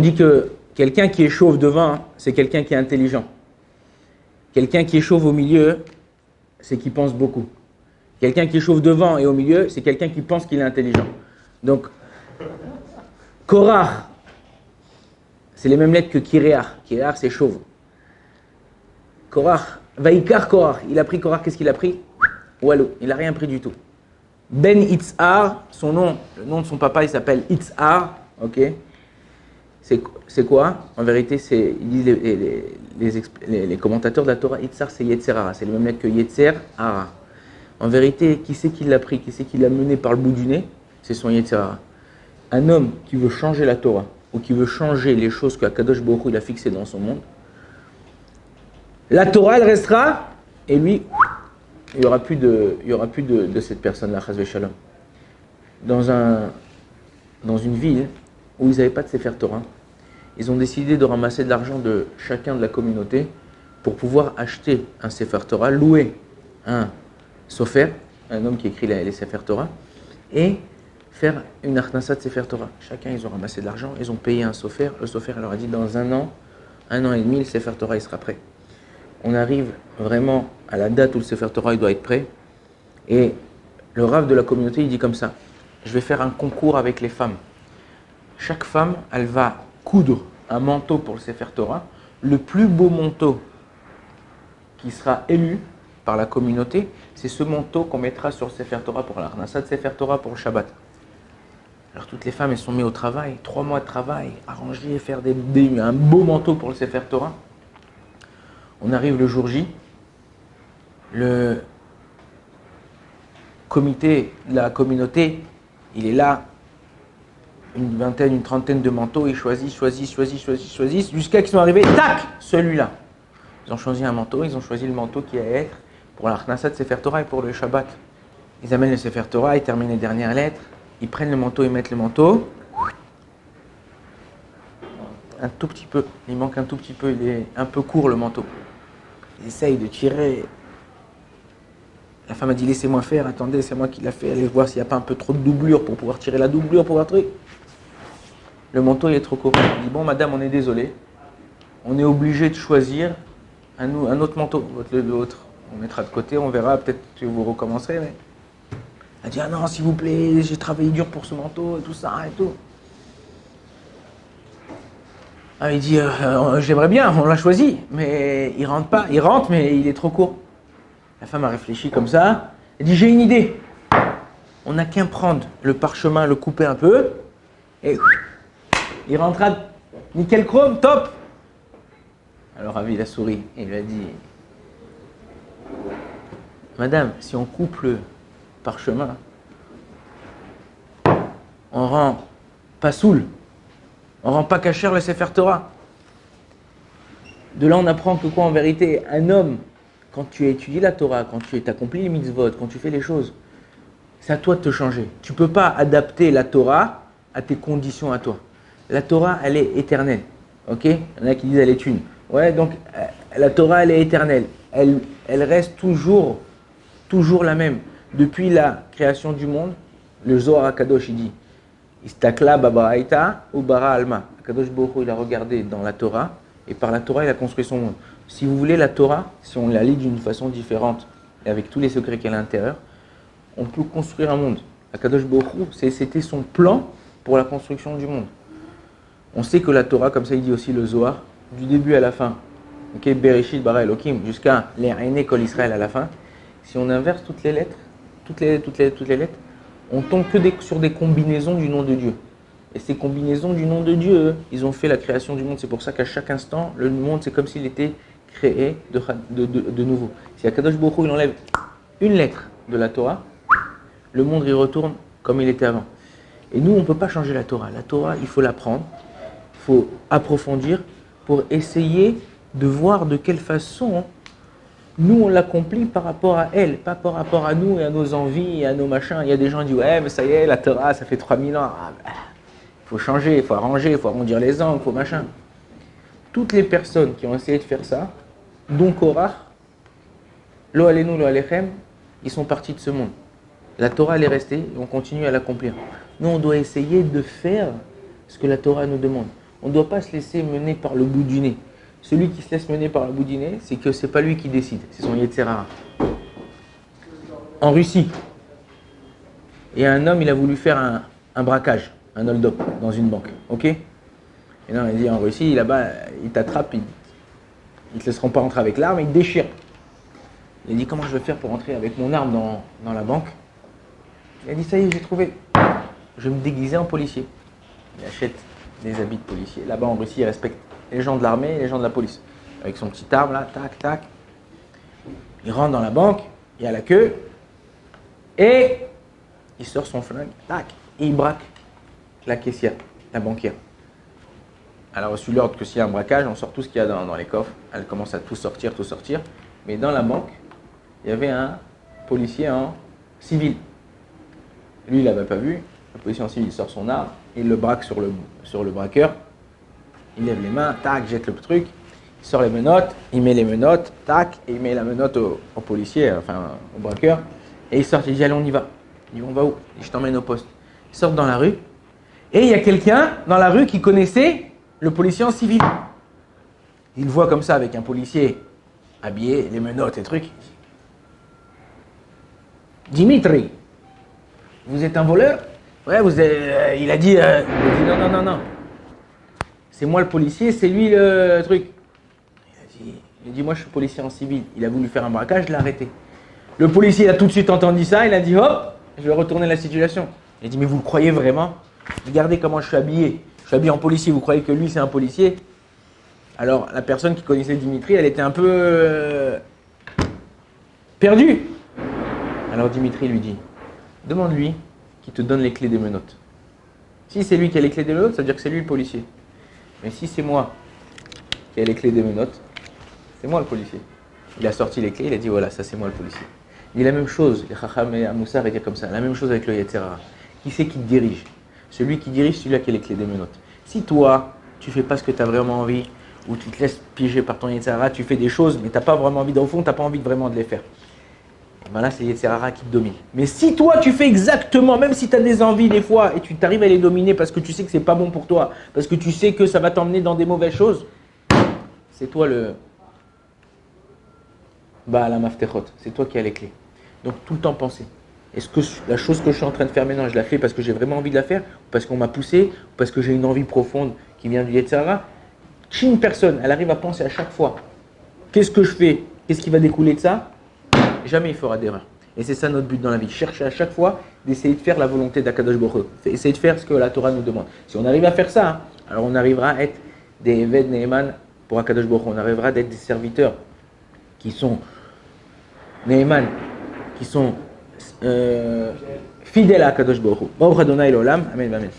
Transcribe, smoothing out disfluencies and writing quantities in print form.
dit que quelqu'un qui est chauve devant, c'est quelqu'un qui est intelligent. Quelqu'un qui est chauve au milieu, c'est qu'il pense beaucoup. Quelqu'un qui est chauve devant et au milieu, c'est quelqu'un qui pense qu'il est intelligent. Donc, Korach, c'est les mêmes lettres que Kireach. Kireach, c'est chauve. Korach, Vaikar Korach, il a pris Korach, qu'est-ce qu'il a pris? Walou, il n'a rien pris du tout. Ben Itzhar, son nom, le nom de son papa, il s'appelle Itzhar, ok? C'est quoi? En vérité, ils disent les commentateurs de la Torah, Itzhar, c'est Yetzer Hara, c'est le même lettre que Yetzer Hara. En vérité, qui c'est qui l'a pris, qui c'est qui l'a mené par le bout du nez? C'est son Yetzer Hara. Un homme qui veut changer la Torah, ou qui veut changer les choses qu'Akadosh Baruch Hu il a fixées dans son monde, la Torah, elle restera, et lui, il n'y aura plus de cette personne-là, Chas v'Shalom. Dans une ville où ils n'avaient pas de Sefer Torah, ils ont décidé de ramasser de l'argent de chacun de la communauté pour pouvoir acheter un Sefer Torah, louer un sofer, un homme qui écrit les Sefer Torah, et faire une Achnasat Sefer Torah. Chacun, ils ont ramassé de l'argent, ils ont payé un sofer. Le sofer leur a dit, dans un an et demi, le Sefer Torah il sera prêt. On arrive vraiment à la date où le Sefer Torah il doit être prêt. Et le Rav de la communauté, il dit comme ça, je vais faire un concours avec les femmes. Chaque femme, elle va coudre un manteau pour le Sefer Torah. Le plus beau manteau qui sera élu par la communauté, c'est ce manteau qu'on mettra sur le Sefer Torah pour l'Arnasat Sefer Torah pour le Shabbat. Alors toutes les femmes, elles sont mises au travail, 3 mois de travail, arranger, faire un beau manteau pour le Sefer Torah. On arrive le jour J, le comité de la communauté, il est là, une vingtaine, une trentaine de manteaux, ils choisissent, jusqu'à qu'ils sont arrivés, tac, celui-là. Ils ont choisi un manteau, ils ont choisi le manteau qui allait être pour la Achnasat Sefer Torah et pour le Shabbat. Ils amènent le Sefer Torah, ils terminent les dernières lettres, ils prennent le manteau, ils mettent le manteau. Un tout petit peu, il manque un tout petit peu, il est un peu court le manteau. Ils essayent de tirer. La femme a dit laissez-moi faire, attendez, c'est moi qui l'a fait, allez voir s'il n'y a pas un peu trop de doublure pour pouvoir tirer la doublure pour un truc. Le manteau il est trop court. Il dit bon madame, on est désolé, on est obligé de choisir un autre manteau, l'autre. On mettra de côté, on verra, peut-être que vous recommencerez. Mais... Elle dit ah non s'il vous plaît, j'ai travaillé dur pour ce manteau et tout ça et tout. Ah, il dit j'aimerais bien, on l'a choisi, mais il rentre pas, il rentre mais il est trop court. La femme a réfléchi comme ça, elle dit j'ai une idée. On n'a qu'à prendre le parchemin, le couper un peu, et il rentrera nickel chrome, top. Alors Ravi il a souri et il lui a dit madame, si on coupe le parchemin, on rend pas saoul. On ne rend pas cachère le Sefer Torah. De là, on apprend que quoi en vérité? Un homme, quand tu étudies la Torah, quand tu accomplis les mitzvot, quand tu fais les choses, c'est à toi de te changer. Tu ne peux pas adapter la Torah à tes conditions à toi. La Torah, elle est éternelle. Ok? Il y en a qui disent elle est une. Ouais, donc la Torah, elle est éternelle. Elle reste toujours la même. Depuis la création du monde, le Zohar HaKadosh, il dit Istakla babaraita ou bara alma. Akadosh Baruch Hu, il a regardé dans la Torah et par la Torah il a construit son monde. Si vous voulez la Torah, si on la lit d'une façon différente et avec tous les secrets qu'elle a à l'intérieur, on peut construire un monde. Akadosh Baruch Hu, c'était son plan pour la construction du monde. On sait que la Torah, comme ça il dit aussi le Zohar, du début à la fin, okay, Bereshit bara Elohim, jusqu'à l'Ereine Kol Israël à la fin, si on inverse toutes les lettres, toutes les lettres, on tombe sur des combinaisons du nom de Dieu. Et ces combinaisons du nom de Dieu, ils ont fait la création du monde. C'est pour ça qu'à chaque instant, le monde, c'est comme s'il était créé de nouveau. Si Akadosh Baruch Hu, il enlève une lettre de la Torah, le monde y retourne comme il était avant. Et nous, on ne peut pas changer la Torah. La Torah, il faut l'apprendre, il faut approfondir pour essayer de voir de quelle façon nous, on l'accomplit par rapport à elle, pas par rapport à nous et à nos envies et à nos machins. Il y a des gens qui disent « Ouais, mais ça y est, la Torah, ça fait 3000 ans. Il faut changer, il faut arranger, il faut arrondir les angles, il faut machin. » Toutes les personnes qui ont essayé de faire ça, dont Korach, Lo Aleinu, Lo Alechem, ils sont partis de ce monde. La Torah, elle est restée et on continue à l'accomplir. Nous, on doit essayer de faire ce que la Torah nous demande. On ne doit pas se laisser mener par le bout du nez. Celui qui se laisse mener par le bout du nez, c'est que c'est pas lui qui décide, c'est son Yetzer Hara. En Russie, il y a un homme, il a voulu faire un braquage, un hold-up dans une banque, ok? Et non, il dit en Russie, là-bas, il t'attrape, il ne te laisseront pas rentrer avec l'arme, il te déchire. Il a dit comment je vais faire pour rentrer avec mon arme dans la banque? Il a dit ça y est, j'ai trouvé. Je vais me déguiser en policier. Il achète des habits de policier. Là-bas en Russie, il respecte les gens de l'armée et les gens de la police. Avec son petit arme là, tac, tac. Il rentre dans la banque, il y a la queue, et il sort son flingue, tac, et il braque la caissière, la banquière. Elle a reçu l'ordre que s'il y a un braquage, on sort tout ce qu'il y a dans les coffres. Elle commence à tout sortir. Mais dans la banque, il y avait un policier en civil. Lui, il l'avait pas vu. Le policier en civil, il sort son arme, il le braque sur le braqueur. Il lève les mains, tac, jette le truc. Il sort les menottes, il met les menottes, tac, et il met la menotte au policier, enfin au braqueur. Et il sort, il dit allez, on y va. Il dit on va où? Il dit je t'emmène au poste. Il sort dans la rue. Et il y a quelqu'un dans la rue qui connaissait le policier en civil. Il le voit comme ça avec un policier habillé, les menottes et trucs. Dimitri, vous êtes un voleur? Ouais, il a dit non. C'est moi le policier, c'est lui le truc. Il a dit moi je suis policier en civil. Il a voulu faire un braquage, je l'ai arrêté. Le policier a tout de suite entendu ça, il a dit hop, je vais retourner la situation. Il a dit mais vous le croyez vraiment? Regardez comment je suis habillé. Je suis habillé en policier, vous croyez que lui c'est un policier? Alors la personne qui connaissait Dimitri, elle était un peu perdue. Alors Dimitri lui dit, demande-lui qu'il te donne les clés des menottes. Si c'est lui qui a les clés des menottes, ça veut dire que c'est lui le policier. Mais si c'est moi qui ai les clés des menottes, c'est moi le policier. Il a sorti les clés, il a dit voilà, ça c'est moi le policier. Il dit la même chose, les Chacham et Amoussar étaient comme ça, la même chose avec le Yetzer Hara. Qui c'est qui te dirige? Celui qui dirige, celui-là qui a les clés des menottes. Si toi, tu fais pas ce que tu as vraiment envie, ou tu te laisses piéger par ton Yetzer Hara, tu fais des choses, mais tu n'as pas vraiment envie, au fond, tu n'as pas envie vraiment de les faire. Et ben là, c'est Yetzer Hara qui te domine. Mais si toi, tu fais exactement, même si tu as des envies des fois, et tu t'arrives à les dominer parce que tu sais que c'est pas bon pour toi, parce que tu sais que ça va t'emmener dans des mauvaises choses, c'est toi le... la maftechot, c'est toi qui as les clés. Donc tout le temps penser. Est-ce que la chose que je suis en train de faire maintenant, je la fais parce que j'ai vraiment envie de la faire, ou parce qu'on m'a poussé, ou parce que j'ai une envie profonde qui vient du Yetzer Hara? Si une personne, elle arrive à penser à chaque fois, qu'est-ce que je fais? Qu'est-ce qui va découler de ça? Jamais il fera d'erreur. Et c'est ça notre but dans la vie. Chercher à chaque fois d'essayer de faire la volonté d'Akadosh Baruch Hu. Essayer de faire ce que la Torah nous demande. Si on arrive à faire ça, alors on arrivera à être des Eved Neeman pour Akadosh Baruch Hu. On arrivera d'être des serviteurs qui sont Neeman, qui sont fidèles à Akadosh Baruch Hu. Baruch Adonai l'Olam. Amen, amen.